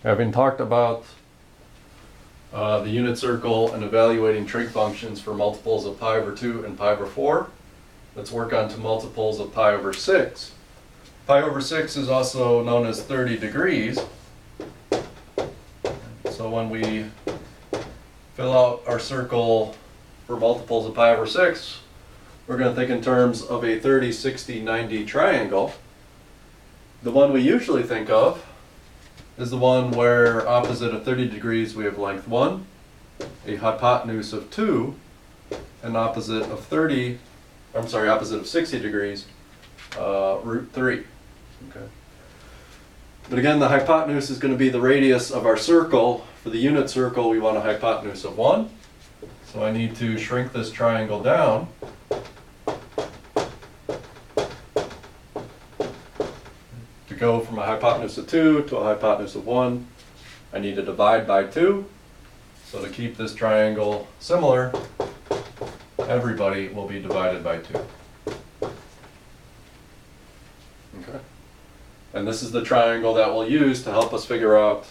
Having talked about the unit circle and evaluating trig functions for multiples of pi over 2 and pi over 4, let's work on to multiples of pi over 6. Pi over 6 is also known as 30 degrees. So when we fill out our circle for multiples of pi over 6, we're going to think in terms of a 30, 60, 90 triangle. The one we usually think of is the one where opposite of 30 degrees we have length 1, a hypotenuse of 2, and opposite of 60 degrees, root 3. Okay. But again, the hypotenuse is going to be the radius of our circle. For the unit circle, we want a hypotenuse of 1. So I need to shrink this triangle down. To go from a hypotenuse of 2 to a hypotenuse of 1, I need to divide by 2. So to keep this triangle similar, everybody will be divided by 2. Okay. And this is the triangle that we'll use to help us figure out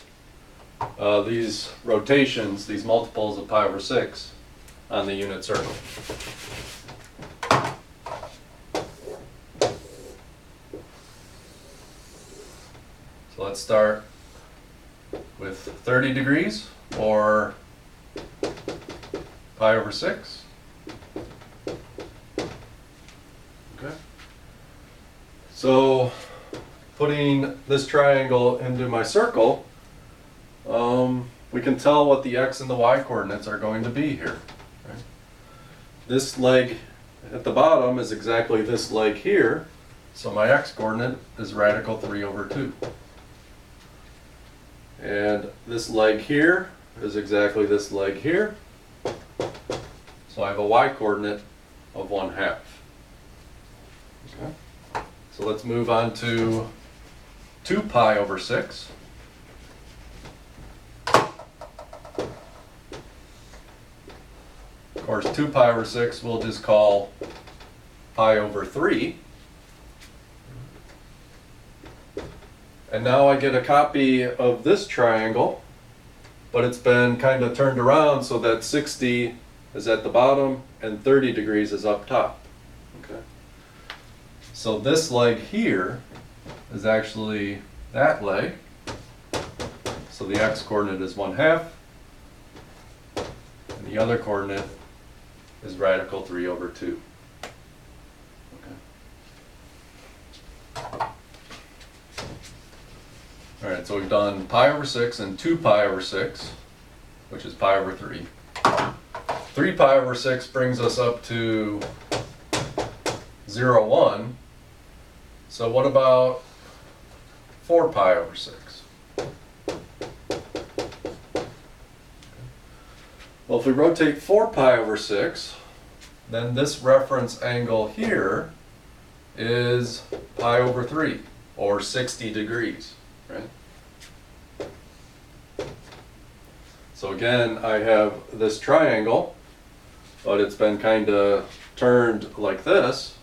these rotations, these multiples of pi over 6 on the unit circle. So let's start with 30 degrees, or pi over 6. Okay. So putting this triangle into my circle, we can tell what the x and the y coordinates are going to be here. Right? This leg at the bottom is exactly this leg here, so my x coordinate is radical 3 over 2. And this leg here is exactly this leg here, so I have a y coordinate of 1/2. Okay. So let's move on to 2 pi over 6. Of course, 2 pi over 6 we'll just call pi over 3. And now I get a copy of this triangle, but it's been kind of turned around so that 60 is at the bottom and 30 degrees is up top. Okay. So this leg here is actually that leg. So the x coordinate is 1/2, and the other coordinate is radical 3 over 2. Okay. All right, so we've done pi over 6 and 2 pi over 6, which is pi over 3. 3 pi over 6 brings us up to 0, 1. So what about 4 pi over 6? Well, if we rotate 4 pi over 6, then this reference angle here is pi over 3, or 60 degrees, right? So again, I have this triangle, but it's been kind of turned like this.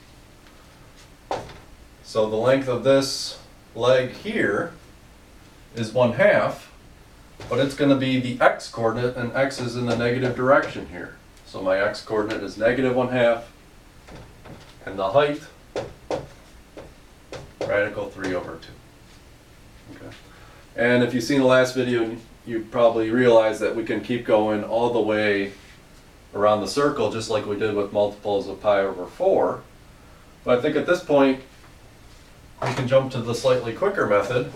So the length of this leg here is 1/2, but it's going to be the x coordinate, and x is in the negative direction here. So my x coordinate is negative 1/2, and the height, radical 3 over 2. Okay. And if you've seen the last video, you probably realize that we can keep going all the way around the circle, just like we did with multiples of pi over 4. But I think at this point, we can jump to the slightly quicker method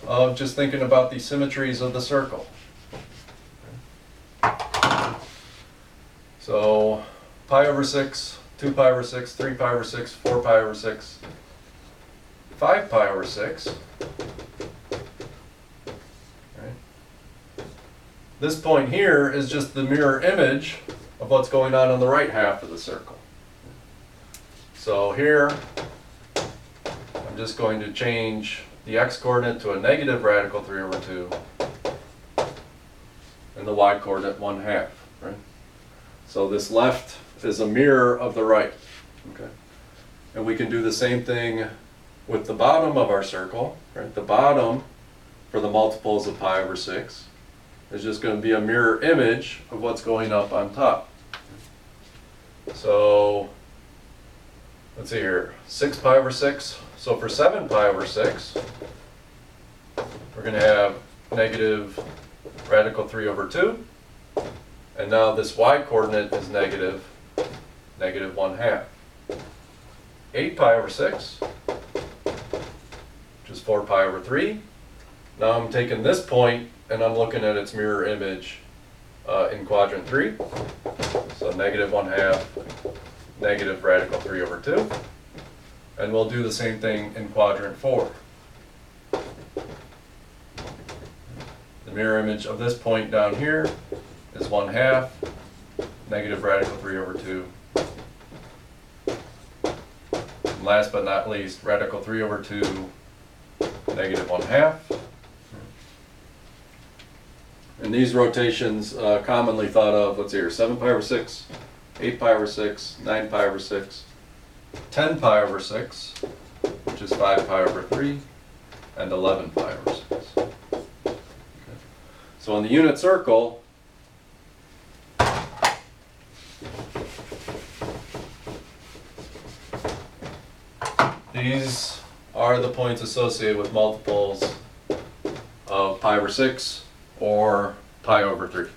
of just thinking about the symmetries of the circle. So pi over 6, 2 pi over 6, 3 pi over 6, 4 pi over 6, 5 pi over 6. This point here is just the mirror image of what's going on the right half of the circle. So here, I'm just going to change the x coordinate to a negative radical 3 over 2, and the y coordinate 1/2, right? So this left is a mirror of the right, okay? And we can do the same thing with the bottom of our circle, right? The bottom for the multiples of pi over 6 is just going to be a mirror image of what's going up on top. So let's see here, 6 pi over 6. So for 7 pi over 6, we're going to have negative radical 3 over 2. And now this y coordinate is negative 1/2. 8 pi over 6, which is 4 pi over 3. Now I'm taking this point and I'm looking at its mirror image in quadrant 3. So negative 1/2, negative radical 3 over 2. And we'll do the same thing in quadrant 4. The mirror image of this point down here is 1/2, negative radical 3 over 2. And last but not least, radical 3 over 2, negative 1/2. And these rotations commonly thought of, let's see here, 7 pi over 6, 8 pi over 6, 9 pi over 6, 10 pi over 6, which is 5 pi over 3, and 11 pi over 6. Okay. So in the unit circle, these are the points associated with multiples of pi over 6 or pi over 3.